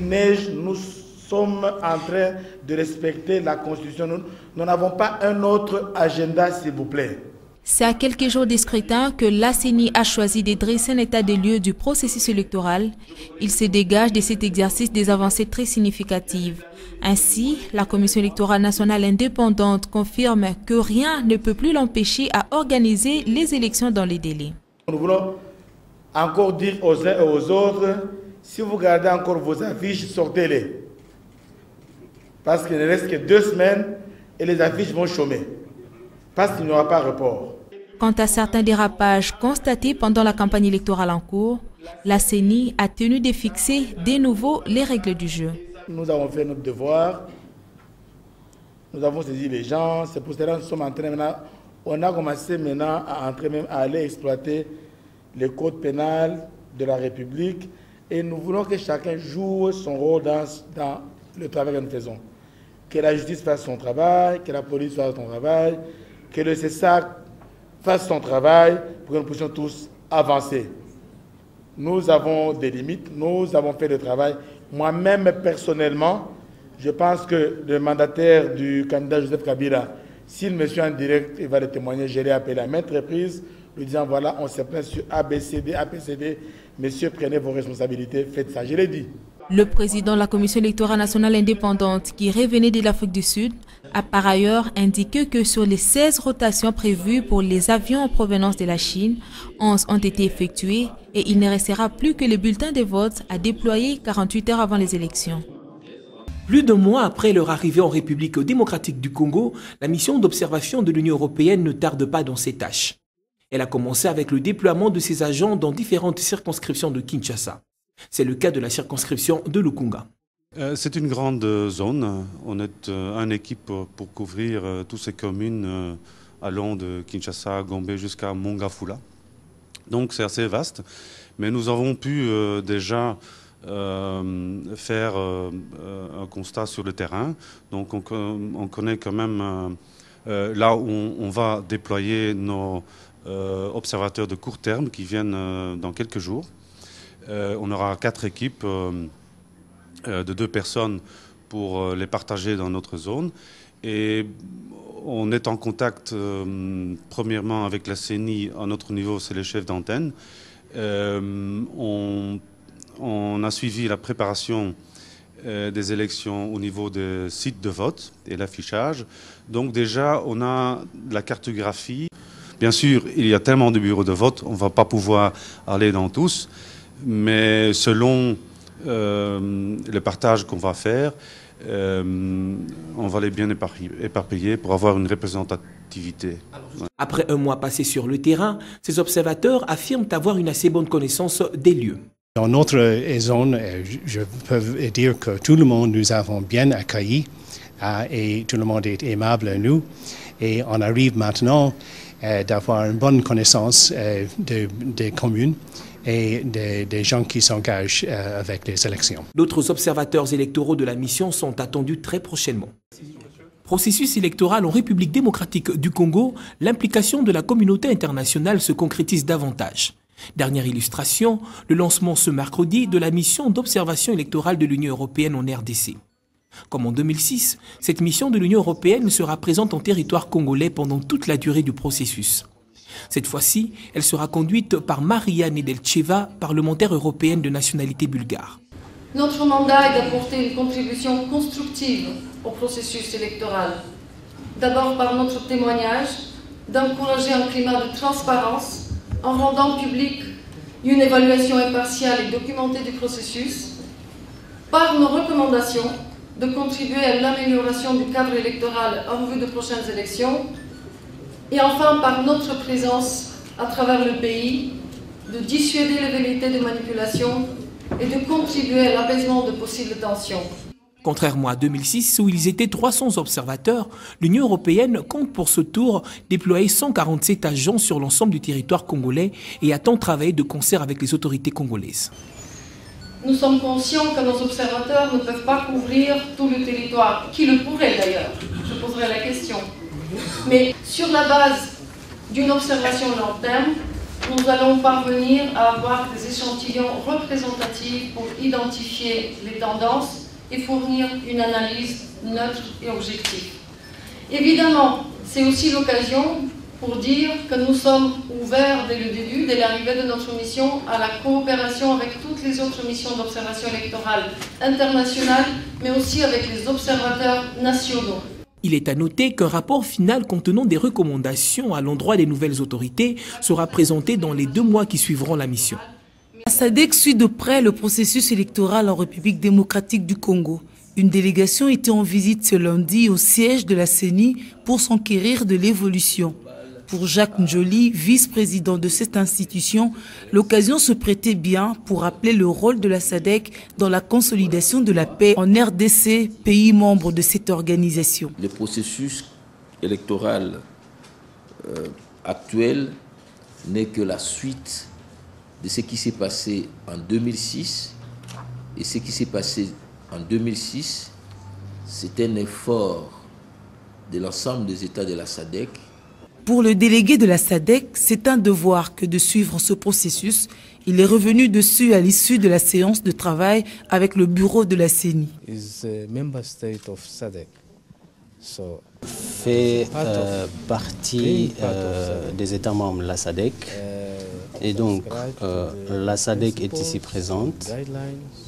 qu'il neige, nous sommes en train de respecter la Constitution. Nous n'avons pas un autre agenda, s'il vous plaît. C'est à quelques jours des scrutins que la CENI a choisi de dresser un état des lieux du processus électoral. Il se dégage de cet exercice des avancées très significatives. Ainsi, la Commission électorale nationale indépendante confirme que rien ne peut plus l'empêcher à organiser les élections dans les délais. Nous voulons encore dire aux uns et aux autres, si vous gardez encore vos affiches, sortez-les. Parce qu'il ne reste que 2 semaines et les affiches vont chômer. Parce qu'il n'y aura pas de report. Quant à certains dérapages constatés pendant la campagne électorale en cours, la CENI a tenu de fixer de nouveau les règles du jeu. Nous avons fait notre devoir, nous avons saisi les gens, c'est pour cela que nous sommes en train maintenant, on a commencé maintenant à aller exploiter les codes pénals de la République et nous voulons que chacun joue son rôle dans le travail que nous faisons. Que la justice fasse son travail, que la police fasse son travail, que le CESAC fasse son travail pour que nous puissions tous avancer. Nous avons des limites, nous avons fait le travail. Moi-même, personnellement, je pense que le mandataire du candidat Joseph Kabila, s'il me suit en direct, il va le témoigner, je l'ai appelé à maintes reprises, lui disant voilà, on s'est plaint sur ABCD, APCD, messieurs, prenez vos responsabilités, faites ça, je l'ai dit. Le président de la Commission électorale nationale indépendante, qui revenait de l'Afrique du Sud, a par ailleurs indiqué que sur les 16 rotations prévues pour les avions en provenance de la Chine, 11 ont été effectuées et il ne restera plus que les bulletins de vote à déployer 48 heures avant les élections. Plus d'un mois après leur arrivée en République démocratique du Congo, la mission d'observation de l'Union européenne ne tarde pas dans ses tâches. Elle a commencé avec le déploiement de ses agents dans différentes circonscriptions de Kinshasa. C'est le cas de la circonscription de Lukunga. C'est une grande zone. On est une équipe pour couvrir toutes ces communes allant de Kinshasa, Gombe jusqu'à Mongafula. Donc c'est assez vaste. Mais nous avons pu déjà faire un constat sur le terrain. Donc on connaît quand même là où on va déployer nos observateurs de court terme qui viennent dans quelques jours. On aura 4 équipes de 2 personnes pour les partager dans notre zone. Et on est en contact premièrement avec la CENI, à notre niveau, c'est les chefs d'antenne. On a suivi la préparation des élections au niveau des sites de vote et l'affichage. Donc déjà, on a la cartographie. Bien sûr, il y a tellement de bureaux de vote, on ne va pas pouvoir aller dans tous. Mais selon le partage qu'on va faire, on va les bien éparpiller pour avoir une représentativité. Après un mois passé sur le terrain, ces observateurs affirment avoir une assez bonne connaissance des lieux. Dans notre zone, je peux dire que tout le monde nous avons bien accueillis et tout le monde est aimable à nous. Et on arrive maintenant d'avoir une bonne connaissance des communes et des gens qui s'engagent avec les élections. D'autres observateurs électoraux de la mission sont attendus très prochainement. Processus électoral en République démocratique du Congo, l'implication de la communauté internationale se concrétise davantage. Dernière illustration, le lancement ce mercredi de la mission d'observation électorale de l'Union européenne en RDC. Comme en 2006, cette mission de l'Union européenne sera présente en territoire congolais pendant toute la durée du processus. Cette fois-ci, elle sera conduite par Maria Nedelcheva, parlementaire européenne de nationalité bulgare. Notre mandat est d'apporter une contribution constructive au processus électoral. D'abord par notre témoignage, d'encourager un climat de transparence en rendant publique une évaluation impartiale et documentée du processus, par nos recommandations de contribuer à l'amélioration du cadre électoral en vue de prochaines élections, et enfin par notre présence à travers le pays, de dissuader les velléités de manipulation et de contribuer à l'apaisement de possibles tensions. Contrairement à 2006, où ils étaient 300 observateurs, l'Union européenne compte pour ce tour déployer 147 agents sur l'ensemble du territoire congolais et attend travailler de concert avec les autorités congolaises. Nous sommes conscients que nos observateurs ne peuvent pas couvrir tout le territoire, qui le pourrait d'ailleurs, je poserai la question. Mais sur la base d'une observation long terme, nous allons parvenir à avoir des échantillons représentatifs pour identifier les tendances et fournir une analyse neutre et objective. Évidemment, c'est aussi l'occasion pour dire que nous sommes ouverts dès le début, dès l'arrivée de notre mission, à la coopération avec toutes les autres missions d'observation électorale internationale, mais aussi avec les observateurs nationaux. Il est à noter qu'un rapport final contenant des recommandations à l'endroit des nouvelles autorités sera présenté dans les 2 mois qui suivront la mission. La SADC suit de près le processus électoral en République démocratique du Congo. Une délégation était en visite ce lundi au siège de la CENI pour s'enquérir de l'évolution. Pour Jacques Njoli, vice-président de cette institution, l'occasion se prêtait bien pour rappeler le rôle de la SADC dans la consolidation de la paix en RDC, pays membre de cette organisation. Le processus électoral actuel n'est que la suite de ce qui s'est passé en 2006. Et ce qui s'est passé en 2006, c'est un effort de l'ensemble des États de la SADC. Pour le délégué de la SADC, c'est un devoir que de suivre ce processus. Il est revenu dessus à l'issue de la séance de travail avec le bureau de la CENI. Fait partie des États membres de la SADC. Et donc, la SADC est ici présente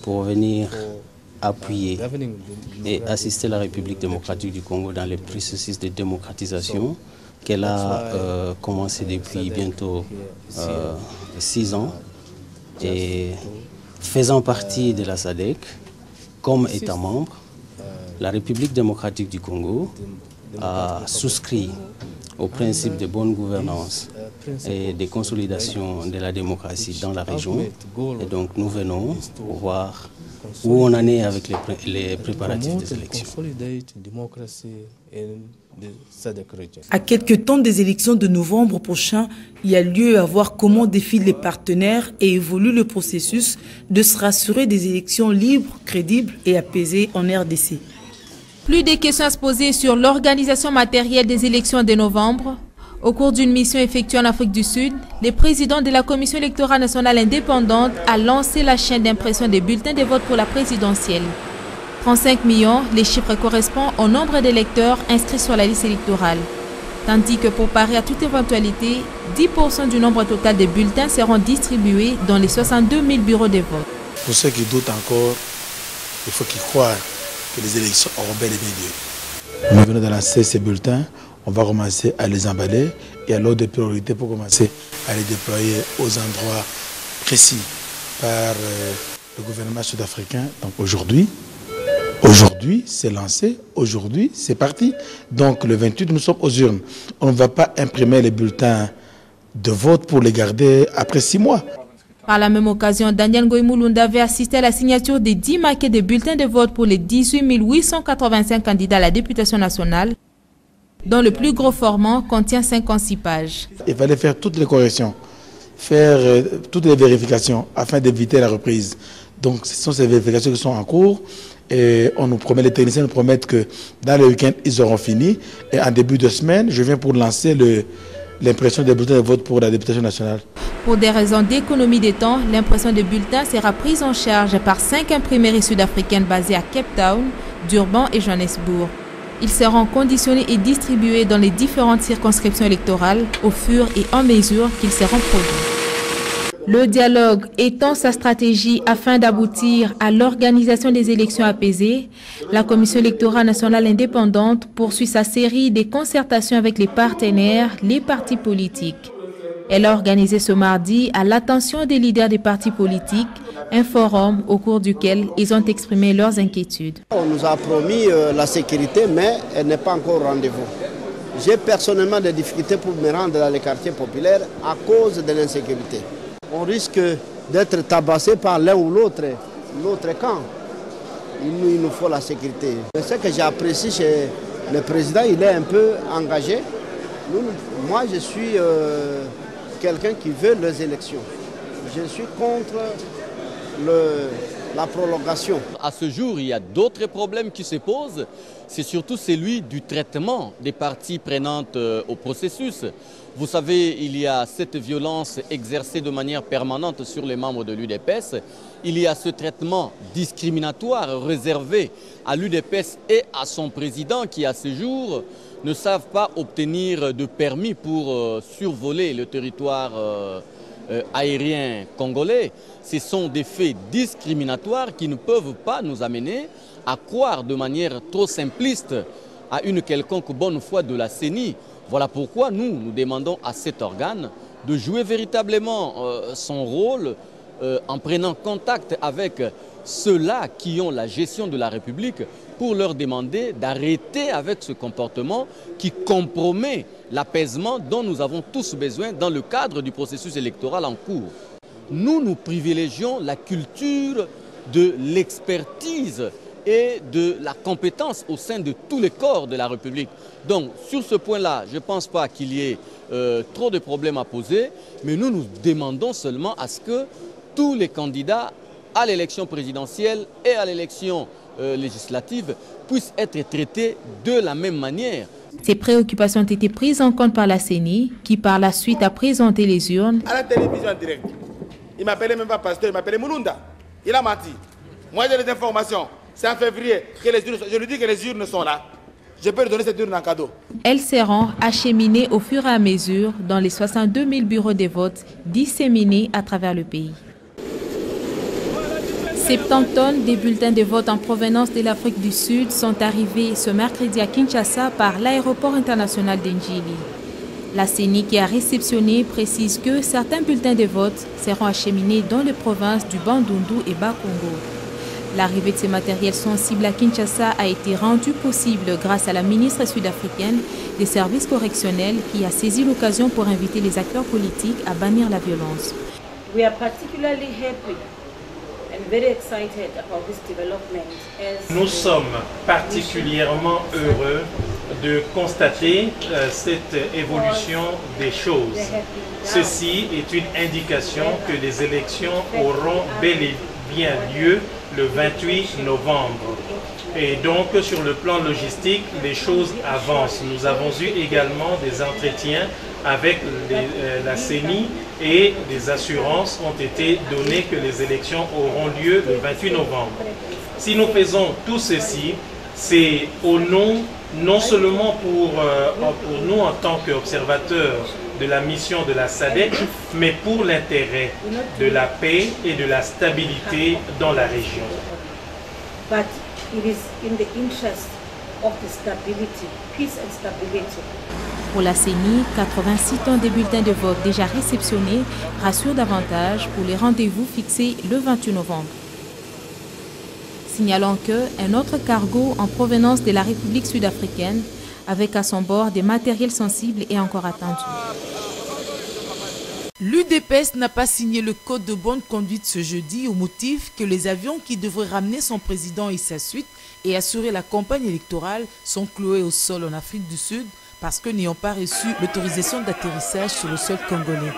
pour venir appuyer et assister la République démocratique du Congo dans les processus de démocratisation qu'elle a commencé depuis bientôt 6 ans. Et faisant partie de la SADC, comme État membre, la République démocratique du Congo a souscrit au principe de bonne gouvernance et de consolidation de la démocratie dans la région. Et donc nous venons pour voir où on en est avec les préparatifs des élections. À quelques temps des élections de novembre prochain, il y a lieu à voir comment défilent les partenaires et évolue le processus de se rassurer des élections libres, crédibles et apaisées en RDC. Plus de questions à se poser sur l'organisation matérielle des élections de novembre. Au cours d'une mission effectuée en Afrique du Sud, le président de la Commission électorale nationale indépendante a lancé la chaîne d'impression des bulletins de vote pour la présidentielle. 35 millions, les chiffres correspondent au nombre d'électeurs inscrits sur la liste électorale. Tandis que pour parer à toute éventualité, 10% du nombre total de bulletins seront distribués dans les 62 000 bureaux de vote. Pour ceux qui doutent encore, il faut qu'ils croient que les élections auront bel et bien lieu. Nous venons de lancer ces bulletins, on va commencer à les emballer et à l'ordre de priorité pour commencer à les déployer aux endroits précis par le gouvernement sud-africain. Donc aujourd'hui, c'est lancé, aujourd'hui, c'est parti. Donc le 28, nous sommes aux urnes. On ne va pas imprimer les bulletins de vote pour les garder après 6 mois. Par la même occasion, Daniel Ngoï-Moulunda avait assisté à la signature des 10 maquettes de bulletins de vote pour les 18 885 candidats à la députation nationale, dont le plus gros format contient 56 pages. Il fallait faire toutes les corrections, faire toutes les vérifications afin d'éviter la reprise. Donc ce sont ces vérifications qui sont en cours et on nous promet, les techniciens nous promettent que dans le week-end, ils auront fini. Et en début de semaine, je viens pour lancer l'impression des bulletins de vote pour la députation nationale. Pour des raisons d'économie de temps, l'impression des bulletins sera prise en charge par 5 imprimeries sud-africaines basées à Cape Town, Durban et Johannesburg. Ils seront conditionnés et distribués dans les différentes circonscriptions électorales au fur et à mesure qu'ils seront produits. Le dialogue étend sa stratégie afin d'aboutir à l'organisation des élections apaisées. La Commission électorale nationale indépendante poursuit sa série de concertations avec les partenaires, les partis politiques. Elle a organisé ce mardi, à l'attention des leaders des partis politiques, un forum au cours duquel ils ont exprimé leurs inquiétudes. On nous a promis la sécurité, mais elle n'est pas encore au rendez-vous. J'ai personnellement des difficultés pour me rendre dans les quartiers populaires à cause de l'insécurité. On risque d'être tabassé par l'un ou l'autre camp. Il nous faut la sécurité. Ce que j'apprécie chez le président, il est un peu engagé. Moi, je suis quelqu'un qui veut les élections. Je suis contre la prolongation. À ce jour, il y a d'autres problèmes qui se posent. C'est surtout celui du traitement des parties prenantes au processus. Vous savez, il y a cette violence exercée de manière permanente sur les membres de l'UDPS. Il y a ce traitement discriminatoire réservé à l'UDPS et à son président qui, à ce jour, ne savent pas obtenir de permis pour survoler le territoire aérien congolais. Ce sont des faits discriminatoires qui ne peuvent pas nous amener à croire de manière trop simpliste à une quelconque bonne foi de la CENI. Voilà pourquoi nous demandons à cet organe de jouer véritablement son rôle en prenant contact avec ceux-là qui ont la gestion de la République pour leur demander d'arrêter avec ce comportement qui compromet l'apaisement dont nous avons tous besoin dans le cadre du processus électoral en cours. Nous privilégions la culture de l'expertise et de la compétence au sein de tous les corps de la République. Donc, sur ce point-là, je ne pense pas qu'il y ait trop de problèmes à poser, mais nous demandons seulement à ce que tous les candidats à l'élection présidentielle et à l'élection législative puissent être traités de la même manière. Ces préoccupations ont été prises en compte par la CENI, qui par la suite a présenté les urnes. À la télévision en direct, il m'appelait même pas pasteur, il m'appelait Mulunda. Il a menti. Moi j'ai les informations. C'est en février que les urnes, je lui dis que les urnes sont là. Je peux lui donner cette urne en cadeau. Elles seront acheminées au fur et à mesure dans les 62 000 bureaux de vote disséminés à travers le pays. 70 tonnes de bulletins de vote en provenance de l'Afrique du Sud sont arrivés ce mercredi à Kinshasa par l'aéroport international d'Ndjili. La CENI qui a réceptionné précise que certains bulletins de vote seront acheminés dans les provinces du Bandundu et Bas-Congo. L'arrivée de ces matériels sensibles à Kinshasa a été rendue possible grâce à la ministre sud-africaine des services correctionnels qui a saisi l'occasion pour inviter les acteurs politiques à bannir la violence. We are particularly happy and very excited about this development. Nous sommes particulièrement heureux de constater cette évolution des choses. Ceci est une indication que les élections auront bel et bien lieu le 28 novembre. Et donc, sur le plan logistique, les choses avancent. Nous avons eu également des entretiens avec la CENI et des assurances ont été données que les élections auront lieu le 28 novembre. Si nous faisons tout ceci, c'est au nom, non seulement pour nous en tant qu'observateurs de la mission de la SADC, mais pour l'intérêt de la paix et de la stabilité dans la région. But it is in the interest of the stability, peace and stability. Pour la CENI, 86 tonnes de bulletins de vote déjà réceptionnés rassurent davantage pour les rendez-vous fixés le 28 novembre. Signalons qu'un autre cargo en provenance de la République sud-africaine avec à son bord des matériels sensibles est encore attendu. L'UDPS n'a pas signé le code de bonne conduite ce jeudi au motif que les avions qui devraient ramener son président et sa suite et assurer la campagne électorale sont cloués au sol en Afrique du Sud parce que n'ayant pas reçu l'autorisation d'atterrissage sur le sol congolais.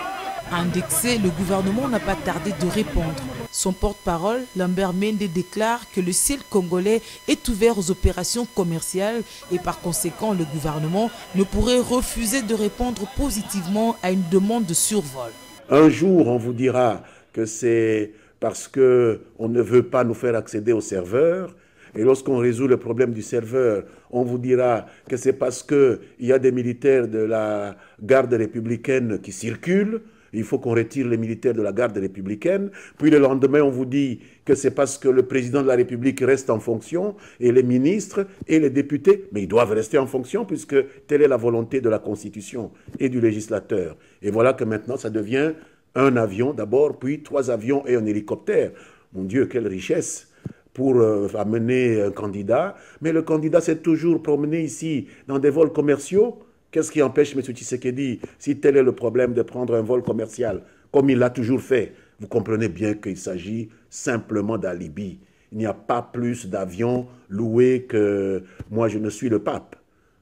Indexé, le gouvernement n'a pas tardé de répondre. Son porte-parole, Lambert Mende, déclare que le ciel congolais est ouvert aux opérations commerciales et par conséquent, le gouvernement ne pourrait refuser de répondre positivement à une demande de survol. Un jour, on vous dira que c'est parce qu'on ne veut pas nous faire accéder aux serveurs. Et lorsqu'on résout le problème du serveur, on vous dira que c'est parce qu'il y a des militaires de la garde républicaine qui circulent. Il faut qu'on retire les militaires de la garde républicaine. Puis le lendemain, on vous dit que c'est parce que le président de la République reste en fonction et les ministres et les députés, mais ils doivent rester en fonction puisque telle est la volonté de la Constitution et du législateur. Et voilà que maintenant, ça devient un avion d'abord, puis 3 avions et un hélicoptère. Mon Dieu, quelle richesse pour amener un candidat. Mais le candidat s'est toujours promené ici dans des vols commerciaux. Qu'est-ce qui empêche M. Tshisekedi, si tel est le problème, de prendre un vol commercial, comme il l'a toujours fait? Vous comprenez bien qu'il s'agit simplement d'alibi. Il n'y a pas plus d'avions loués que moi je ne suis le pape.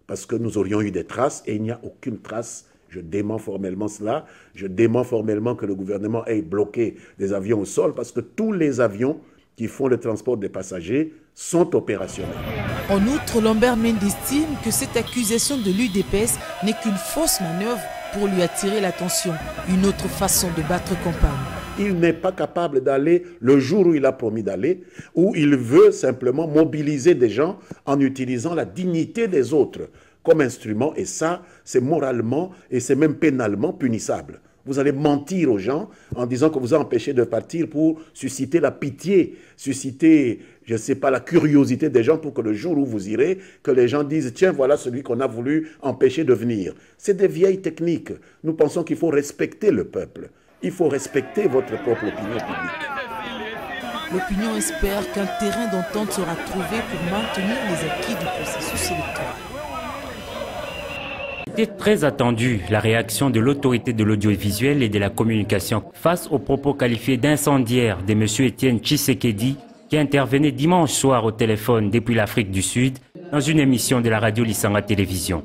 Parce que nous aurions eu des traces et il n'y a aucune trace. Je dément formellement cela. Je dément formellement que le gouvernement ait bloqué des avions au sol parce que tous les avions qui font le transport des passagers sont opérationnels. En outre, Lambert Mende estime que cette accusation de l'UDPS n'est qu'une fausse manœuvre pour lui attirer l'attention. Une autre façon de battre campagne. Il n'est pas capable d'aller le jour où il a promis d'aller, où il veut simplement mobiliser des gens en utilisant la dignité des autres comme instrument. Et ça, c'est moralement et c'est même pénalement punissable. Vous allez mentir aux gens en disant que vous a empêché de partir pour susciter la pitié, susciter, je ne sais pas, la curiosité des gens pour que le jour où vous irez, que les gens disent « Tiens, voilà celui qu'on a voulu empêcher de venir ». C'est des vieilles techniques. Nous pensons qu'il faut respecter le peuple. Il faut respecter votre propre opinion publique. L'opinion espère qu'un terrain d'entente sera trouvé pour maintenir les acquis du processus électoral. C'était très attendu, la réaction de l'autorité de l'audiovisuel et de la communication face aux propos qualifiés d'incendiaires de M. Étienne Tshisekedi, qui intervenait dimanche soir au téléphone depuis l'Afrique du Sud dans une émission de la radio Lissanga Télévision.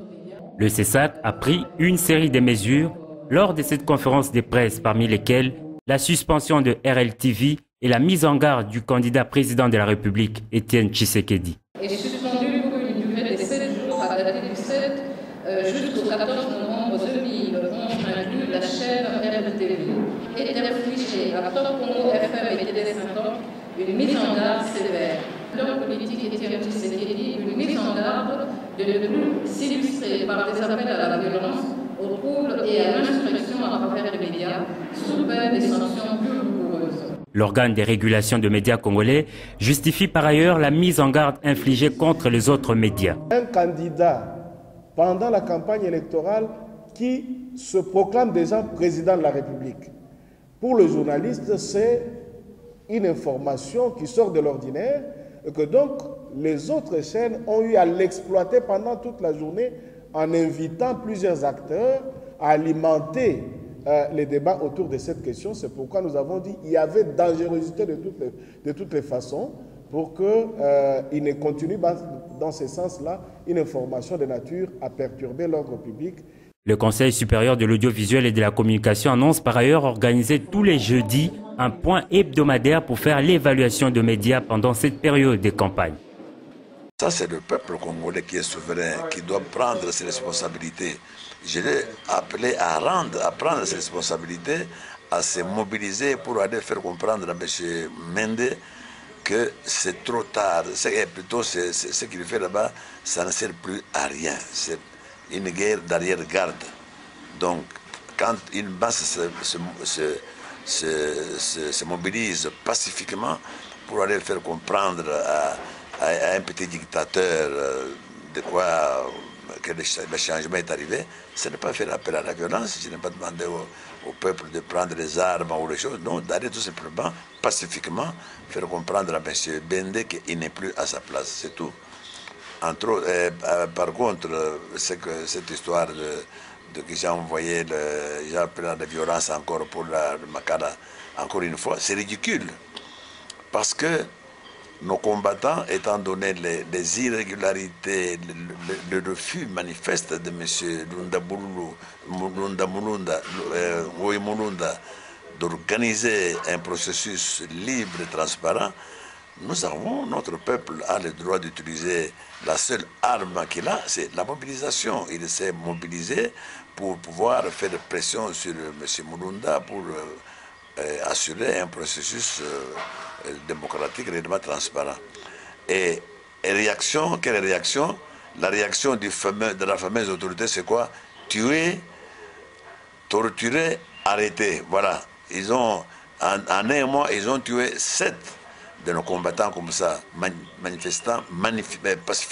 Le CESAC a pris une série de mesures lors de cette conférence de presse, parmi lesquelles la suspension de RLTV et la mise en garde du candidat président de la République, Étienne Tshisekedi. Et suspendu pour une durée de 7 jours à dater du 7 jusqu'au 14 novembre 2011, inclut la chaîne RLTV. Est infligée à Top Congo FM et TD50 une mise en garde sévère. L'homme politique Étienne Tshisekedi, une mise en garde de ne plus s'illustrer par des appels à la violence, au trouble et à l'insurrection à travers les médias, sous peine des sanctions plus rigoureuses. L'organe de régulation de médias congolais justifie par ailleurs la mise en garde infligée contre les autres médias. Un candidat pendant la campagne électorale qui se proclame déjà président de la République. Pour le journaliste, c'est une information qui sort de l'ordinaire et que donc les autres chaînes ont eu à l'exploiter pendant toute la journée en invitant plusieurs acteurs à alimenter les débats autour de cette question. C'est pourquoi nous avons dit qu'il y avait dangerosité de toutes les façons pour qu'il ne continue dans ce sens-là une information de nature à perturber l'ordre public. Le Conseil supérieur de l'audiovisuel et de la communication annonce par ailleurs organiser tous les jeudis un point hebdomadaire pour faire l'évaluation de médias pendant cette période de campagne. Ça, c'est le peuple congolais qui est souverain, qui doit prendre ses responsabilités. Je l'ai appelé à prendre ses responsabilités, à se mobiliser pour aller faire comprendre à M. Mende que c'est trop tard. Plutôt, ce qu'il fait là-bas, ça ne sert plus à rien. C'est une guerre d'arrière-garde. Donc, quand une masse se mobilise pacifiquement pour aller faire comprendre à un petit dictateur de quoi que le changement est arrivé, ce n'est pas faire appel à la violence, je n'ai pas demandé au peuple de prendre les armes ou les choses, non, d'aller tout simplement, pacifiquement, faire comprendre à M. Bende qu'il n'est plus à sa place, c'est tout. Par contre, c'est que cette histoire que j'ai envoyé, j'ai appelé à la violence encore pour le Makala, encore une fois, c'est ridicule. Parce que nos combattants, étant donné les irrégularités, le refus manifeste de M. Mulunda d'organiser un processus libre et transparent, notre peuple a le droit d'utiliser la seule arme qu'il a, c'est la mobilisation. Il s'est mobilisé pour pouvoir faire pression sur M. Mulunda pour assurer un processus démocratique réellement transparent. Et réaction, quelle réaction? La réaction de la fameuse autorité, c'est quoi? Tuer, torturer, arrêter. Voilà. Ils ont, en un mois, ils ont tué 7 de nos combattants comme ça, manifestants, pacifiques.